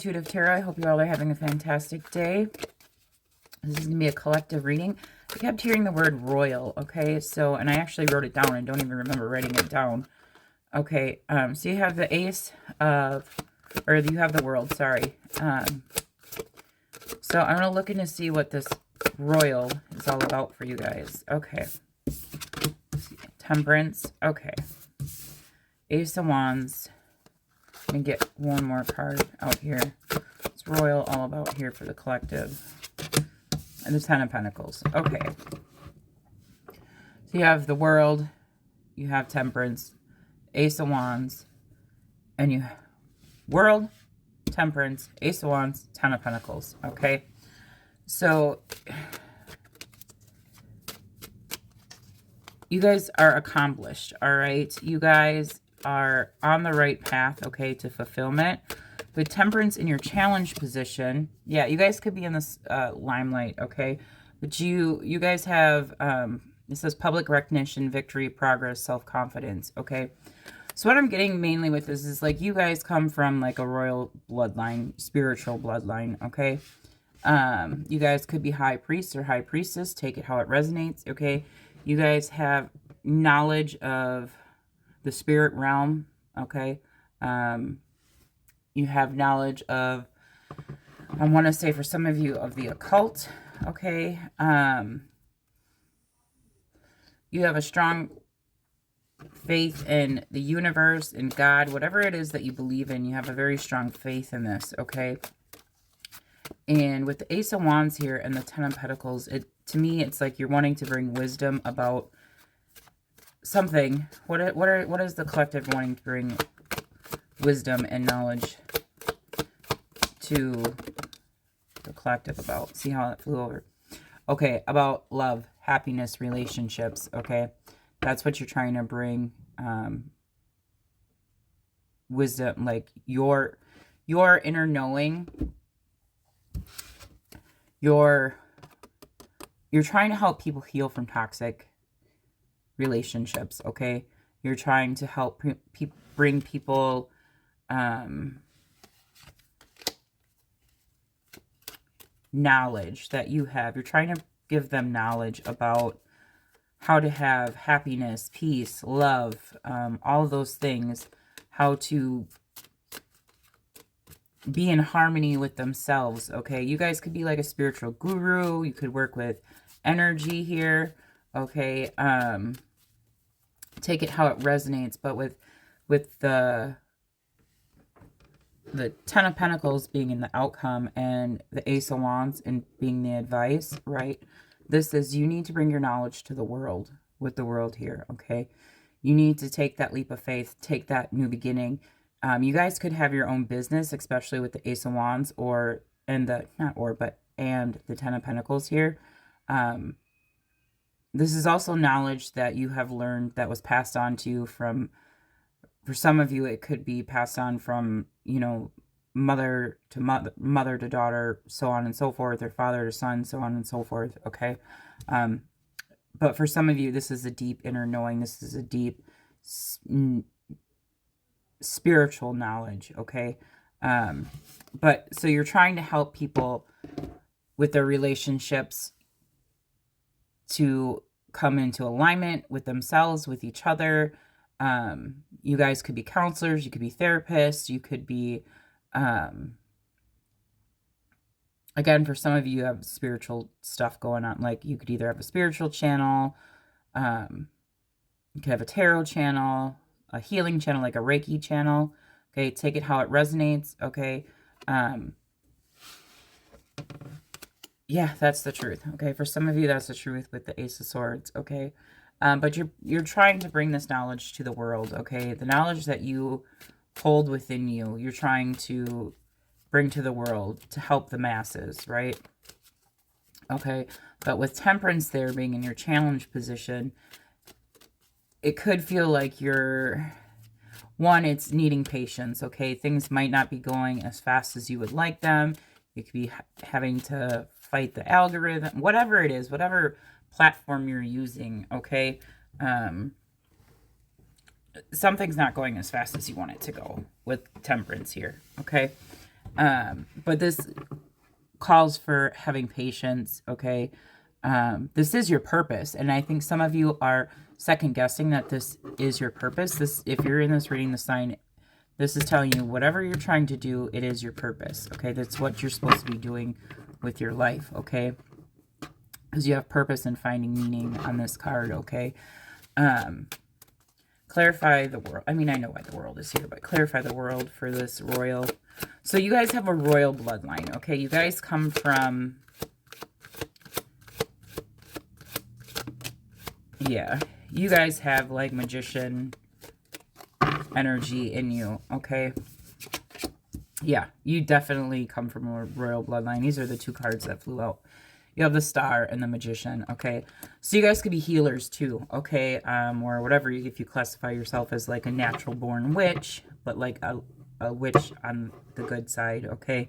Intuitive Tarot. I hope you all are having a fantastic day. This is going to be a collective reading. I kept hearing the word royal, okay? So, and I actually wrote it down. I don't even remember writing it down. Okay, so you have the Ace of, or you have the World, sorry. So I'm going to look in to see what this royal is all about for you guys. Okay. Temperance, okay. Ace of Wands. Let me get one more card out here. It's royal all about here for the collective. And the Ten of Pentacles. Okay. So you have the World. You have Temperance. Ace of Wands. And you World, Temperance, Ace of Wands, Ten of Pentacles. Okay. So you guys are accomplished. All right. You guys are on the right path, okay, to fulfillment. With Temperance in your challenge position, yeah, you guys could be in this limelight, okay? But you guys have, it says public recognition, victory, progress, self-confidence, okay? So what I'm getting mainly with this is, like, you guys come from, like, a royal bloodline, spiritual bloodline, okay? You guys could be high priest or high priestess, take it how it resonates, okay? You guys have knowledge of the spirit realm, okay? You have knowledge of, I want to say for some of you, of the occult, okay? You have a strong faith in the universe, in God, whatever it is that you believe in, you have a very strong faith in this, okay? And with the Ace of Wands here and the Ten of Pentacles, to me, it's like you're wanting to bring wisdom about something. What is the collective wanting to bring wisdom and knowledge to the collective about? See how that flew over? Okay, about love, happiness, relationships, okay? That's what you're trying to bring, wisdom, like your inner knowing. You're trying to help people heal from toxic relationships, okay? You're trying to help bring people knowledge that you have. You're trying to give them knowledge about how to have happiness, peace, love, all of those things, how to be in harmony with themselves, okay? You guys could be like a spiritual guru. You could work with energy here, okay? Take it how it resonates, but with the Ten of Pentacles being in the outcome and the Ace of Wands and being the advice, right? This is, you need to bring your knowledge to the world with the World here, okay? You need to take that leap of faith, take that new beginning. You guys could have your own business, especially with the Ace of Wands and the Ten of Pentacles here. This is also knowledge that you have learned that was passed on to you from, for some of you, it could be passed on from, you know, mother to daughter, so on and so forth, or father to son, so on and so forth, okay? But for some of you, this is a deep inner knowing. This is a deep spiritual knowledge, okay? But so you're trying to help people with their relationships to come into alignment with themselves, with each other. You guys could be counselors, you could be therapists, you could be, again, for some of you, you have spiritual stuff going on. Like, you could either have a spiritual channel, you could have a tarot channel, a healing channel, like a Reiki channel. Okay, take it how it resonates, okay? Yeah, that's the truth, okay? For some of you, that's the truth with the Ace of Swords, okay? But you're trying to bring this knowledge to the world, okay? The knowledge that you hold within you, you're trying to bring to the world to help the masses, right? Okay, but with Temperance there being in your challenge position, it could feel like you're, one, it's needing patience, okay? Things might not be going as fast as you would like them. You could be having to fight the algorithm, whatever it is, whatever platform you're using, okay? Something's not going as fast as you want it to go with Temperance here, okay? But this calls for having patience, okay? This is your purpose, and I think some of you are second guessing that this is your purpose. This, if you're in this reading the sign, this is telling you whatever you're trying to do, it is your purpose, okay? That's what you're supposed to be doing with your life, okay? Because you have purpose and finding meaning on this card, okay? Clarify the world. I mean, I know why the world is here, but clarify the world for this royal. So you guys have a royal bloodline, okay? You guys come from, yeah, you guys have like magician energy in you, okay? Yeah, you definitely come from a royal bloodline. These are the two cards that flew out. You have the Star and the Magician, okay? So you guys could be healers too, okay? Or whatever, if you classify yourself as like a natural born witch, but like a witch on the good side, okay?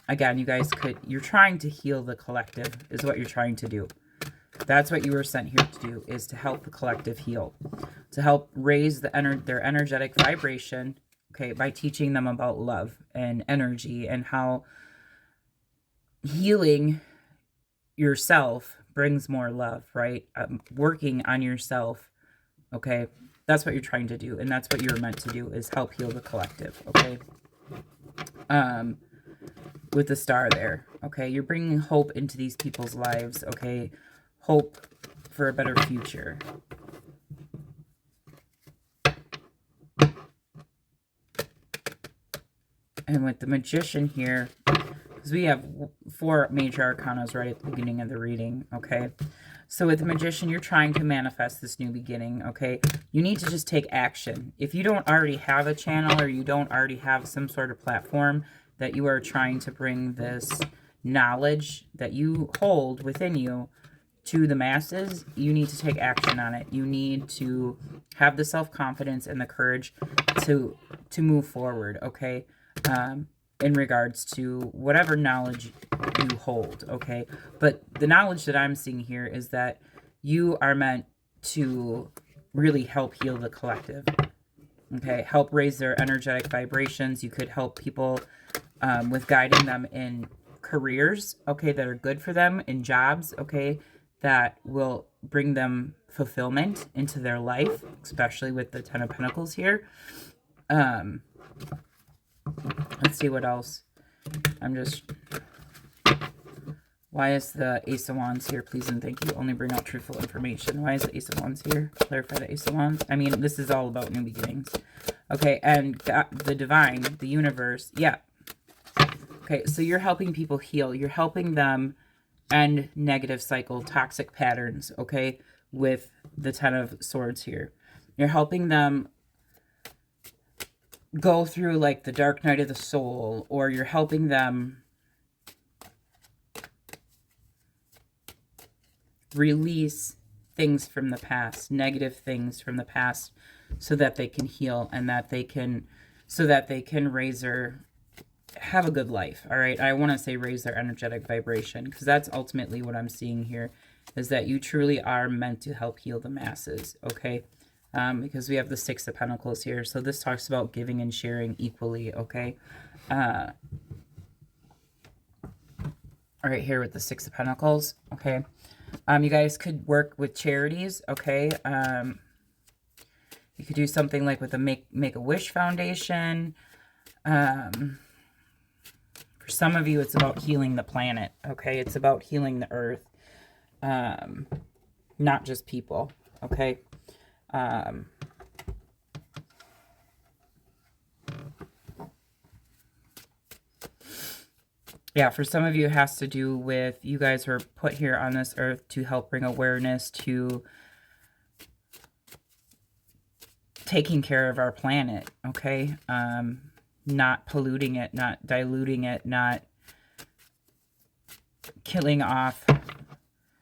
Again, you guys could, you're trying to heal the collective is what you're trying to do. That's what you were sent here to do, is to help the collective heal. To help raise their energetic vibration, okay, by teaching them about love and energy and how healing yourself brings more love, right? Working on yourself, okay? That's what you're trying to do, and that's what you're meant to do, is help heal the collective, okay? With the Star there, okay? You're bringing hope into these people's lives, okay? Hope for a better future. And with the Magician here, because we have 4 major arcanas right at the beginning of the reading, okay? So with the Magician, you're trying to manifest this new beginning, okay? You need to just take action. If you don't already have a channel, or you don't already have some sort of platform that you are trying to bring this knowledge that you hold within you to the masses, you need to take action on it. You need to have the self-confidence and the courage to move forward, okay? In regards to whatever knowledge you hold, okay? But the knowledge that I'm seeing here is that you are meant to really help heal the collective, okay? Help raise their energetic vibrations. You could help people with guiding them in careers, okay, that are good for them, in jobs, okay, that will bring them fulfillment into their life, especially with the Ten of Pentacles here. Let's see what else. Why is the Ace of Wands here? Please and thank you. Only bring out truthful information. Why is the Ace of Wands here? Clarify the Ace of Wands. I mean, this is all about new beginnings. Okay, and the divine, the universe. Yeah. Okay, so you're helping people heal. You're helping them end negative cycle, toxic patterns, okay, with the Ten of Swords here. You're helping them go through like the dark night of the soul, or you're helping them release things from the past, negative things from the past, so that they can heal and that they can, so that they can raise their, have a good life. All right. I want to say raise their energetic vibration, because that's ultimately what I'm seeing here, is that you truly are meant to help heal the masses. Okay. Because we have the Six of Pentacles here. So this talks about giving and sharing equally, okay? All right, here with the Six of Pentacles, okay? You guys could work with charities, okay? You could do something like with the Make-A-Wish Foundation. For some of you, it's about healing the planet, okay? It's about healing the earth, not just people, okay? Yeah, for some of you, it has to do with, you guys were put here on this earth to help bring awareness to taking care of our planet, okay? Not polluting it, not diluting it, not killing off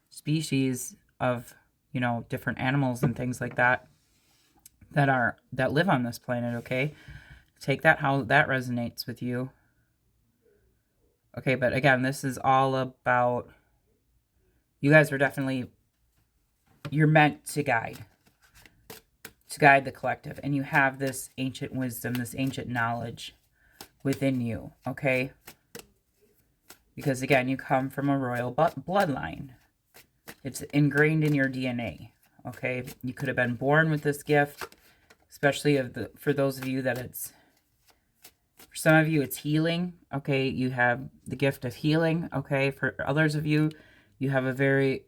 species of, you know, different animals and things like that that live on this planet, okay? Take that how that resonates with you. Okay, but again, this is all about, you guys are definitely, you're meant to guide the collective. And you have this ancient wisdom, this ancient knowledge, within you, okay? Because again, you come from a royal bloodline. It's ingrained in your DNA, okay? You could have been born with this gift, especially for those of you that for some of you, it's healing, okay? You have the gift of healing, okay? For others of you, you have a very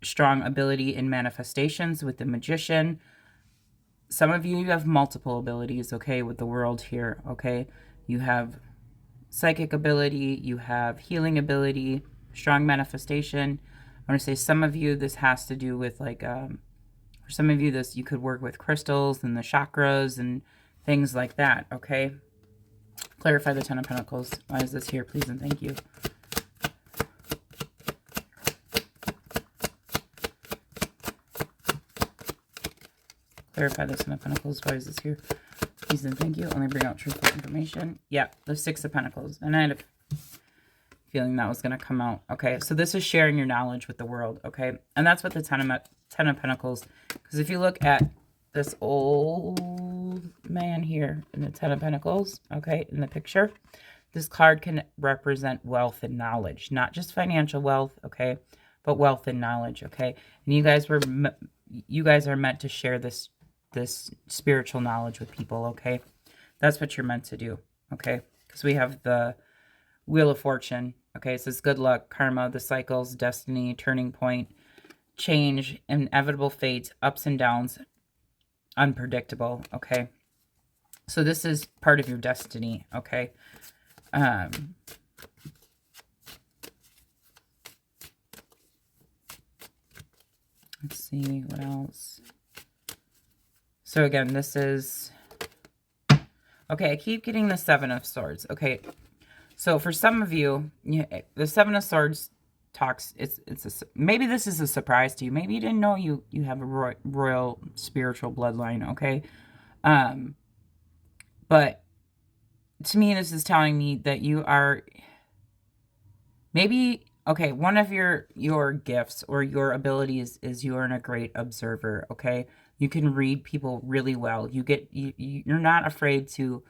strong ability in manifestations with the magician. Some of you have multiple abilities, okay, with the world here, okay? You have psychic ability, you have healing ability, strong manifestation. I want to say some of you, this has to do with like, for some of you, you could work with crystals and the chakras and things like that, okay? Clarify the Ten of Pentacles. Why is this here, please and thank you? Clarify the Ten of Pentacles. Why is this here? Please and thank you. Only bring out truthful information. Yeah, the Six of Pentacles. And I had a feeling that was going to come out. Okay, so this is sharing your knowledge with the world, okay? And that's what the Ten of Pentacles, because if you look at this old man here in the Ten of Pentacles, okay, in the picture, this card can represent wealth and knowledge, not just financial wealth, okay, but wealth and knowledge, okay? And you guys are meant to share this spiritual knowledge with people, okay? That's what you're meant to do, okay? Because we have the Wheel of Fortune, okay? It says good luck, karma, the cycles, destiny, turning point, change, inevitable fate, ups and downs, unpredictable, okay? So this is part of your destiny, okay? Let's see what else. So again, this is, okay, I keep getting the Seven of Swords, okay? So for some of you, the Seven of Swords talks, maybe this is a surprise to you. Maybe you didn't know you have a royal spiritual bloodline, okay? But to me, this is telling me that you are maybe, okay, one of your gifts or your abilities is you're a great observer, okay? You can read people really well. You're not afraid to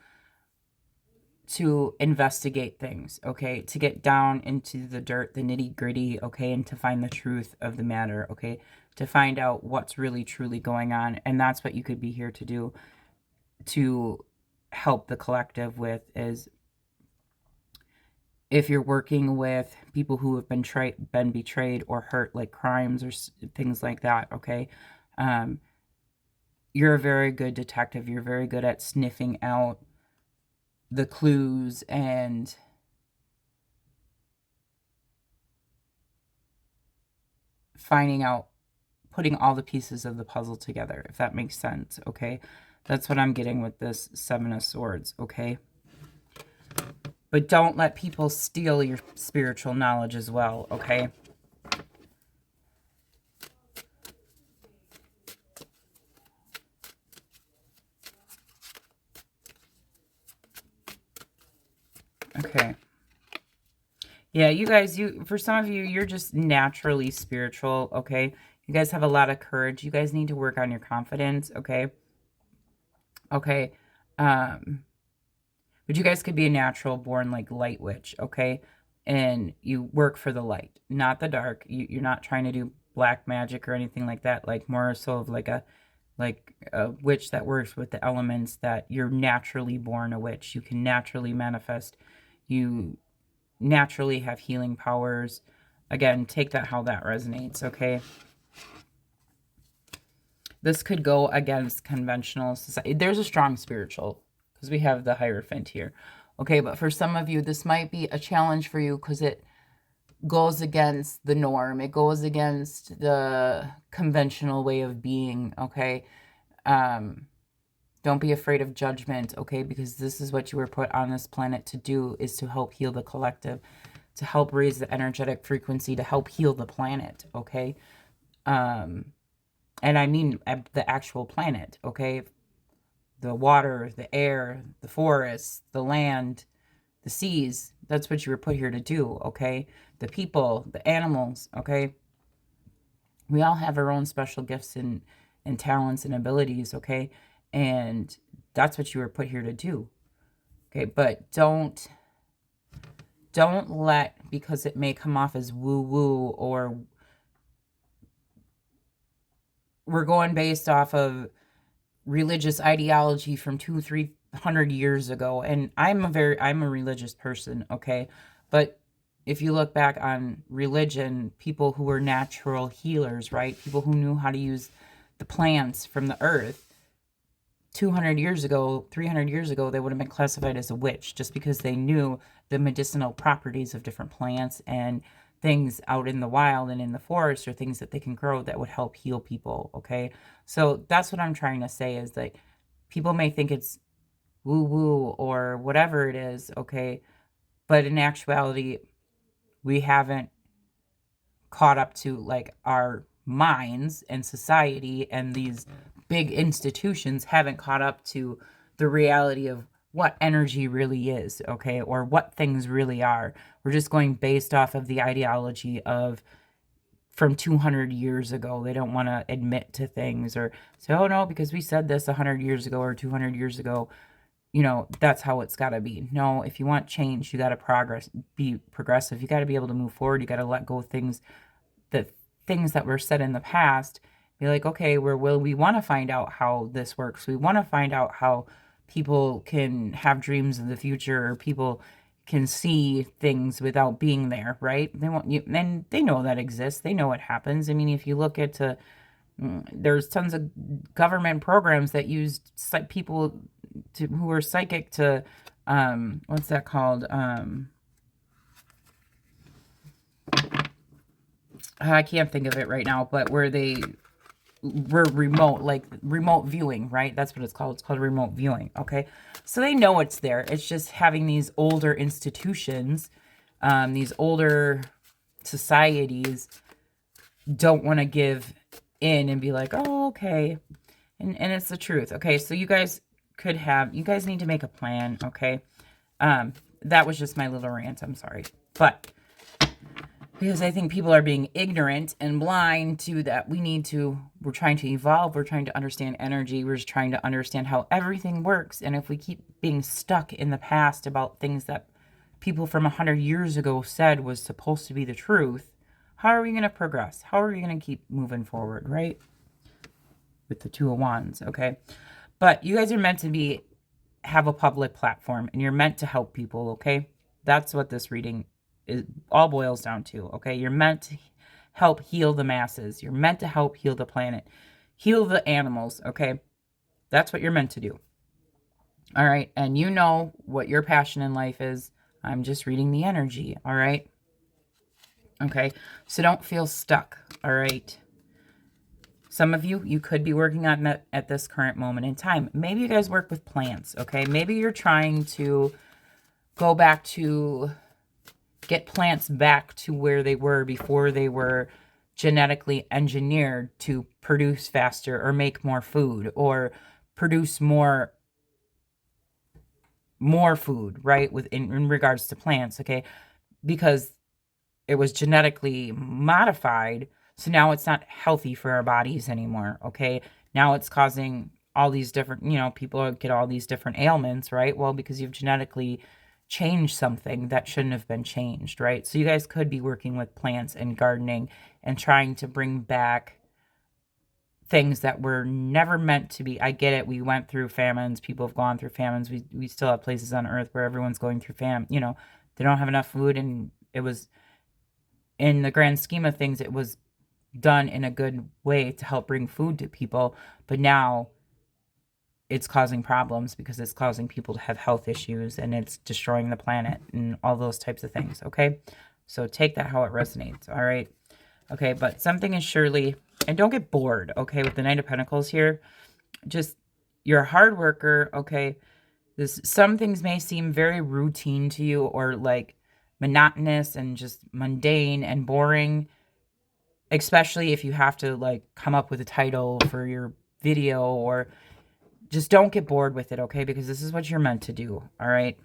investigate things, okay? To get down into the dirt, the nitty-gritty, okay? And to find the truth of the matter, okay? To find out what's really, truly going on. And that's what you could be here to do, to help the collective with, is if you're working with people who have been betrayed or hurt, like crimes or things like that, okay? You're a very good detective. You're very good at sniffing out the clues and finding out, putting all the pieces of the puzzle together, if that makes sense, okay? That's what I'm getting with this Seven of Swords, okay? But don't let people steal your spiritual knowledge as well, okay? Okay. Yeah, you guys, for some of you, you're just naturally spiritual, okay? You guys have a lot of courage. You guys need to work on your confidence, okay? Okay. But you guys could be a natural born, like, light witch, okay? And you work for the light, not the dark. You're not trying to do black magic or anything like that. Like, more so of like a witch that works with the elements, that you're naturally born a witch. You can naturally manifest. You naturally have healing powers. Again, take that how that resonates, okay? This could go against conventional society. There's a strong spiritual, because we have the Hierophant here. Okay, but for some of you, this might be a challenge for you because it goes against the norm. It goes against the conventional way of being, okay? Don't be afraid of judgment, okay? Because this is what you were put on this planet to do, is to help heal the collective, to help raise the energetic frequency, to help heal the planet, okay? And I mean the actual planet, okay? The water, the air, the forests, the land, the seas. That's what you were put here to do, okay? The people, the animals, okay? We all have our own special gifts and talents and abilities, okay? And that's what you were put here to do, Okay, but don't let, because it may come off as woo-woo, or we're going based off of religious ideology from 200-300 years ago. And I'm a religious person, okay? But if you look back on religion, people who were natural healers, right? People who knew how to use the plants from the earth, 200 years ago, 300 years ago, they would have been classified as a witch, just because they knew the medicinal properties of different plants and things out in the wild and in the forest, or things that they can grow that would help heal people, okay? So that's what I'm trying to say, is that people may think it's woo-woo or whatever it is, okay? But in actuality, we haven't caught up to, like, our minds and society, and these big institutions haven't caught up to the reality of what energy really is, okay? Or what things really are. We're just going based off of the ideology of from 200 years ago. They don't want to admit to things, or say, oh no, because we said this 100 years ago or 200 years ago, you know, that's how it's got to be. No, if you want change, you got to be progressive. You got to be able to move forward. You got to let go of things that were said in the past. Be like, okay, we want to find out how this works. We want to find out how people can have dreams in the future, or people can see things without being there, right? They want you, and they know that exists. They know what happens. I mean, if you look at there's tons of government programs that use people who are psychic to, what's that called? I can't think of it right now, but where they were remote, like remote viewing, right? That's what it's called. It's called remote viewing, okay? So they know it's there. It's just having these older institutions, these older societies don't want to give in and be like, oh, okay. And it's the truth, okay? So you guys need to make a plan, okay? That was just my little rant. I'm sorry. But because I think people are being ignorant and blind to that, we're trying to evolve. We're trying to understand energy. We're just trying to understand how everything works. And if we keep being stuck in the past about things that people from 100 years ago said was supposed to be the truth, how are we going to progress? How are we going to keep moving forward, right? With the Two of Wands, okay? But you guys are meant to have a public platform, and you're meant to help people, okay? That's what this reading all boils down to, okay? You're meant to help heal the masses. You're meant to help heal the planet, heal the animals, okay? That's what you're meant to do. All right, and you know what your passion in life is. I'm just reading the energy, all right? Okay, so don't feel stuck, all right? Some of you could be working on that at this current moment in time. Maybe you guys work with plants, okay? Maybe you're trying to go back to get plants back to where they were before they were genetically engineered to produce faster, or make more food, or produce more food, right? In regards to plants, okay? Because it was genetically modified, so now it's not healthy for our bodies anymore, okay? Now it's causing all these different, people get all these different ailments, right? Well, because you've genetically change something that shouldn't have been changed, right? So you guys could be working with plants and gardening and trying to bring back things that were never meant to be. I get it. We went through famines. People have gone through famines. We still have places on earth where everyone's going through they don't have enough food, and it was, in the grand scheme of things, it was done in a good way to help bring food to people. But now it's causing problems because it's causing people to have health issues, and it's destroying the planet and all those types of things, okay? So take that how it resonates, all right? Okay, but something is surely, and don't get bored, okay, with the Knight of Pentacles here. Just, you're a hard worker, okay? Some things may seem very routine to you, or like monotonous and just mundane and boring, especially if you have to like come up with a title for your video, or just don't get bored with it, okay? Because this is what you're meant to do, all right?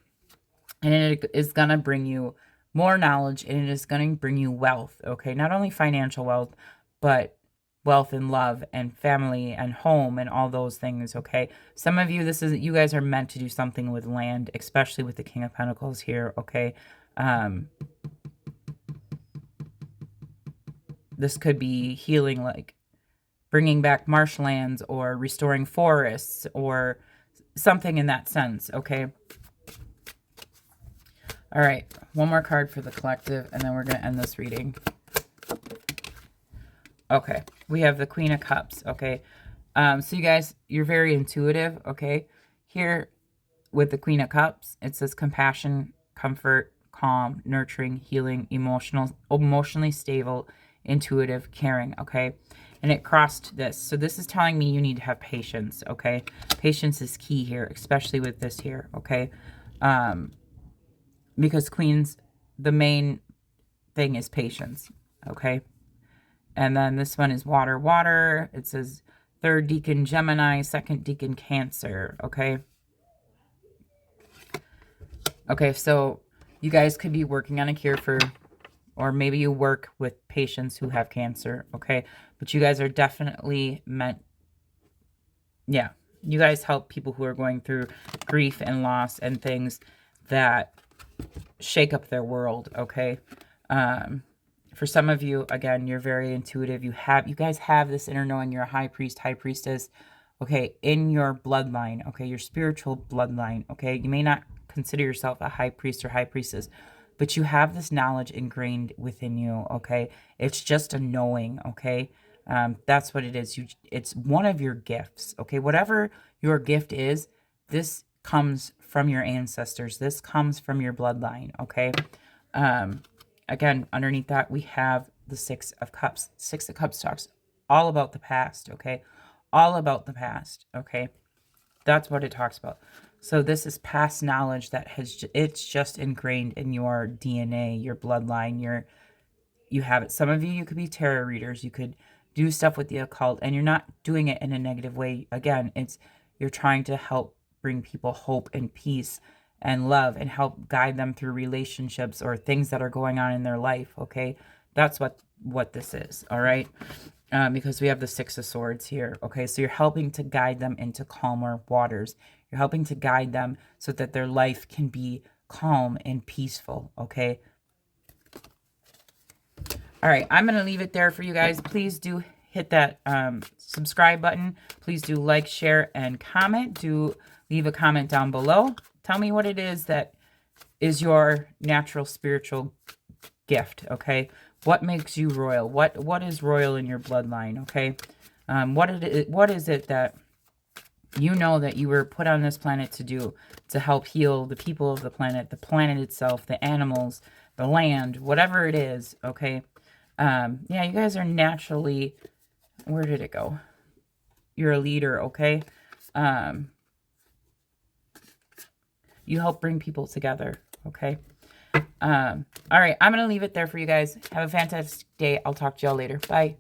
And it is going to bring you more knowledge, and it is going to bring you wealth, okay? Not only financial wealth, but wealth and love and family and home and all those things, okay? Some of you, you guys are meant to do something with land, especially with the King of Pentacles here, okay? This could be healing, like bringing back marshlands or restoring forests or something in that sense, okay? All right, one more card for the collective, and then we're going to end this reading. Okay, we have the Queen of Cups, okay? So you guys, you're very intuitive, okay? Here with the Queen of Cups, it says compassion, comfort, calm, nurturing, healing, emotionally stable, intuitive, caring, okay? And it crossed this. So this is telling me you need to have patience, okay? Patience is key here, especially with this here, okay? Because Queens, the main thing is patience, okay? And then this one is water, water. It says 3rd Deacon Gemini, 2nd Deacon Cancer, okay? Okay, so you guys could be working on a cure for, or maybe you work with patients who have cancer, okay? But you guys are definitely meant, yeah, you guys help people who are going through grief and loss and things that shake up their world, okay? For some of you, again, you're very intuitive. You guys have this inner knowing. You're a high priest, high priestess, okay, in your bloodline, okay, your spiritual bloodline, okay? You may not consider yourself a high priest or high priestess, but you have this knowledge ingrained within you, okay? It's just a knowing, okay? That's what it is. It's one of your gifts, okay? Whatever your gift is, this comes from your ancestors. This comes from your bloodline, okay? Again, underneath that, we have the 6 of Cups. 6 of Cups talks all about the past, okay? All about the past, okay? That's what it talks about. So this is past knowledge that it's just ingrained in your DNA, your bloodline, you have it. Some of you could be tarot readers. You could do stuff with the occult, and you're not doing it in a negative way. Again, you're trying to help bring people hope and peace and love and help guide them through relationships or things that are going on in their life, okay? That's what this is, all right? Because we have the 6 of Swords here, okay? So you're helping to guide them into calmer waters. You're helping to guide them so that their life can be calm and peaceful, okay? All right, I'm going to leave it there for you guys. Please do hit that subscribe button. Please do like, share, and comment. Do leave a comment down below. Tell me what it is that is your natural spiritual gift, okay? What makes you royal? What is royal in your bloodline, okay? What is it that you know that you were put on this planet to do, to help heal the people of the planet itself, the animals, the land, whatever it is, okay? Yeah, you guys are naturally, where did it go? You're a leader, okay? You help bring people together, okay? All right, I'm going to leave it there for you guys. Have a fantastic day. I'll talk to y'all later. Bye.